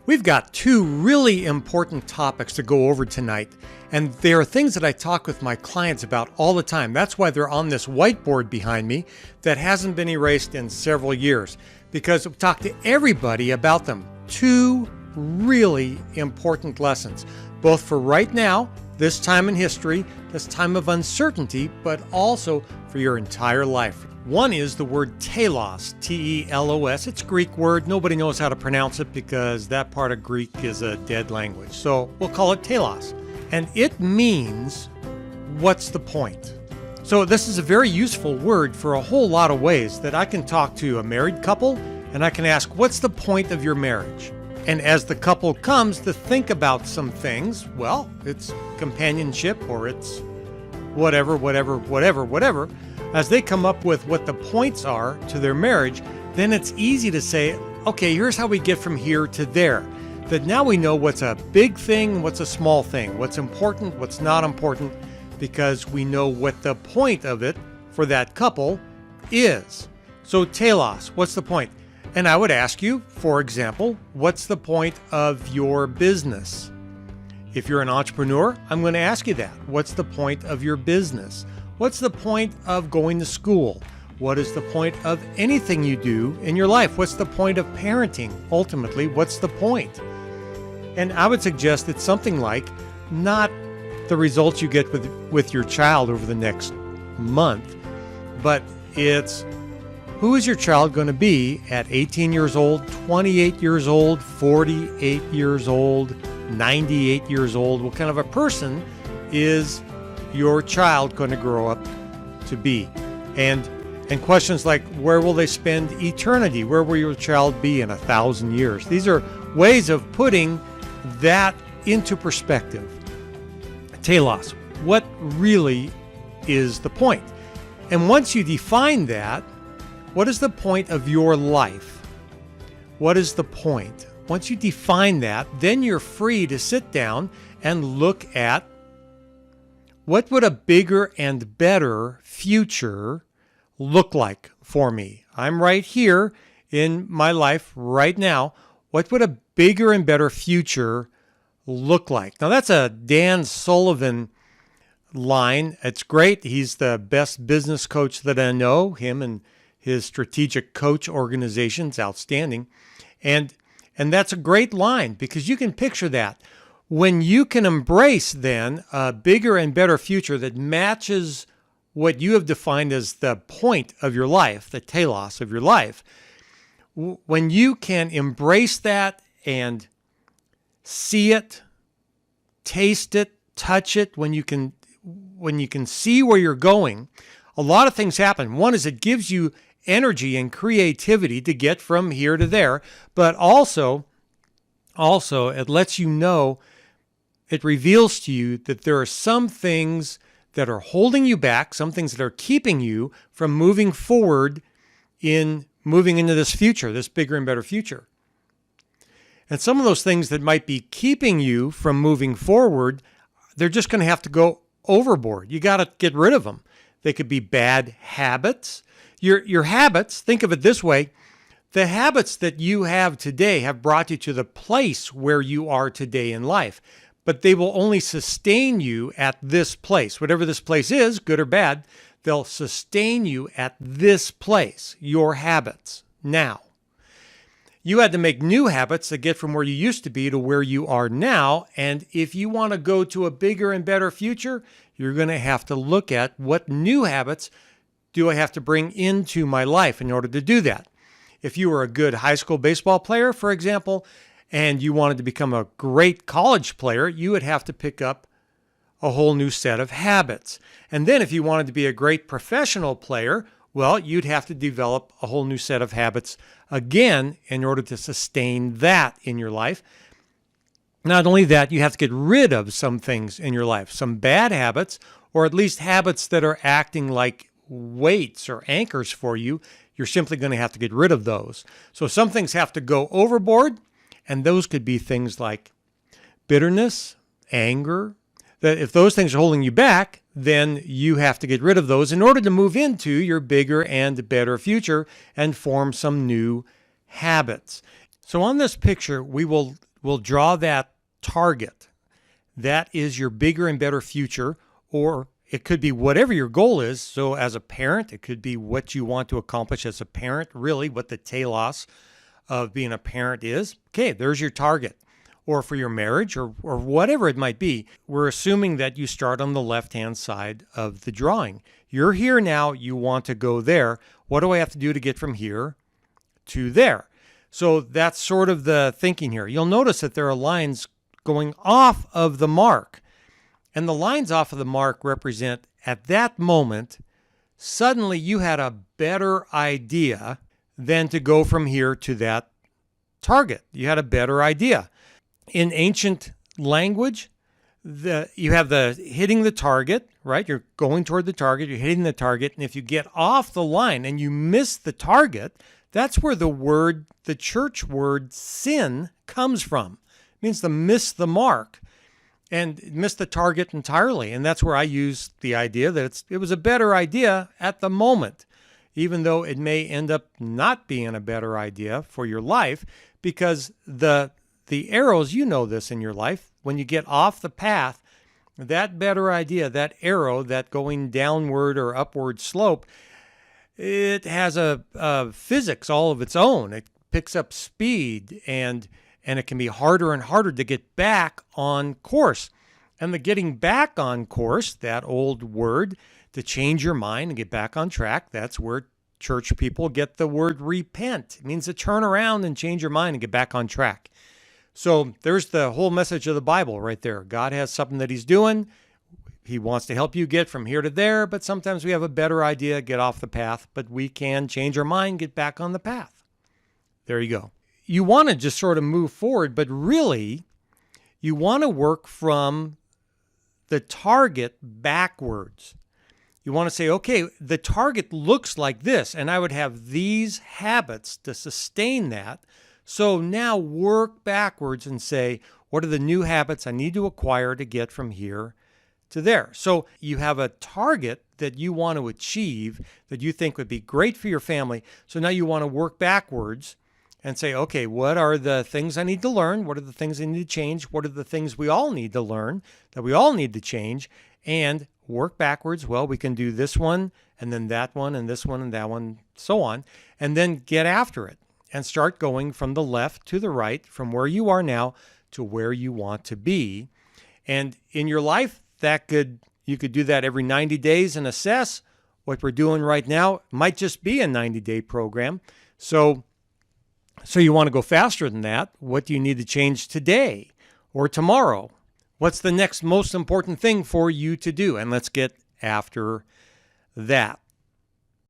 We've got two really important topics to go over tonight, and they are things that I talk with my clients about all the time. That's why they're on this whiteboard behind me that hasn't been erased in several years, because we talk to everybody about them. Two really important lessons, both for right now, this time in history, this time of uncertainty, but also for your entire life. One is the word telos, T-E-L-O-S. It's a Greek word. Nobody knows how to pronounce it because that part of Greek is a dead language. So we'll call it telos. And it means, what's the point? So this is a very useful word for a whole lot of ways that I can talk to a married couple and I can ask, what's the point of your marriage? And as the couple comes to think about some things, well, it's companionship or it's whatever. As they come up with what the points are to their marriage, then it's easy to say, okay, here's how we get from here to there. That now we know what's a big thing, what's a small thing, what's important, what's not important, because we know what the point of it for that couple is. So telos, what's the point? And I would ask you, for example, what's the point of your business? If you're an entrepreneur, I'm going to ask you that. What's the point of your business? What's the point of going to school? What is the point of anything you do in your life? What's the point of parenting? Ultimately, what's the point? And I would suggest it's something like not the results you get with your child over the next month, but it's who is your child going to be at 18 years old, 28 years old, 48 years old, 98 years old? What kind of a person is your child going to grow up to be? And questions like, where will they spend eternity? Where will your child be in 1,000 years? These are ways of putting that into perspective. Telos, what really is the point? And once you define that, what is the point of your life? What is the point? Once you define that, then you're free to sit down and look at what would a bigger and better future look like for me? I'm right here in my life right now. What would a bigger and better future look like? Now, that's a Dan Sullivan line. It's great. He's the best business coach that I know. Him and his strategic coach organization's outstanding. And that's a great line because you can picture that. When you can embrace then a bigger and better future that matches what you have defined as the point of your life, the telos of your life, when you can embrace that and see it, taste it, touch it, when you can see where you're going, a lot of things happen. One is it gives you energy and creativity to get from here to there, but also it lets you know, it reveals to you that there are some things that are holding you back, some things that are keeping you from moving forward in moving into this future, this bigger and better future. And some of those things that might be keeping you from moving forward, they're just going to have to go overboard. You got to get rid of them. They could be bad habits. Your habits, think of it this way, the habits that you have today have brought you to the place where you are today in life, but they will only sustain you at this place. Whatever this place is, good or bad, they'll sustain you at this place, your habits. Now, you had to make new habits to get from where you used to be to where you are now, and if you want to go to a bigger and better future, you're going to have to look at what new habits do I have to bring into my life in order to do that. If you were a good high school baseball player, for example, and you wanted to become a great college player, you would have to pick up a whole new set of habits. And then if you wanted to be a great professional player, well, you'd have to develop a whole new set of habits again in order to sustain that in your life. Not only that, you have to get rid of some things in your life, some bad habits, or at least habits that are acting like weights or anchors for you. You're simply going to have to get rid of those. So some things have to go overboard, and those could be things like bitterness, anger. That if those things are holding you back, then you have to get rid of those in order to move into your bigger and better future and form some new habits. So on this picture, we will will draw that target. That is your bigger and better future, or it could be whatever your goal is. So as a parent, it could be what you want to accomplish as a parent, really what the telos of being a parent is. Okay, there's your target. Or for your marriage or whatever it might be. We're assuming that you start on the left-hand side of the drawing. You're here now, you want to go there. What do I have to do to get from here to there? So that's sort of the thinking here. You'll notice that there are lines going off of the mark. And the lines off of the mark represent, at that moment, suddenly you had a better idea than to go from here to that target. You had a better idea. In ancient language, you have the hitting the target, right? You're going toward the target, you're hitting the target, and if you get off the line and you miss the target, that's where the church word sin comes from. It means to miss the mark and miss the target entirely. And that's where I use the idea that it was a better idea at the moment, even though it may end up not being a better idea for your life, because the arrows, you know this in your life, when you get off the path, that better idea, that arrow, that going downward or upward slope, it has a physics all of its own. It picks up speed, and it can be harder and harder to get back on course. And the getting back on course, that old word, to change your mind and get back on track, that's where church people get the word repent. It means to turn around and change your mind and get back on track. So there's the whole message of the Bible right there. God has something that he's doing. He wants to help you get from here to there, but sometimes we have a better idea, get off the path, but we can change our mind, get back on the path. There you go. You want to just sort of move forward, but really you want to work from the target backwards. You want to say, okay, the target looks like this, and I would have these habits to sustain that. So now work backwards and say, what are the new habits I need to acquire to get from here to there? So you have a target that you want to achieve that you think would be great for your family. So now you want to work backwards and say, okay, what are the things I need to learn? What are the things I need to change? What are the things we all need to learn, that we all need to change? And work backwards. Well, we can do this one, and then that one, and this one, and that one, so on. And then get after it and start going from the left to the right, from where you are now to where you want to be. And in your life, you could do that every 90 days and assess. What we're doing right now might just be a 90-day program. So you want to go faster than that. What do you need to change today or tomorrow? What's the next most important thing for you to do? And let's get after that.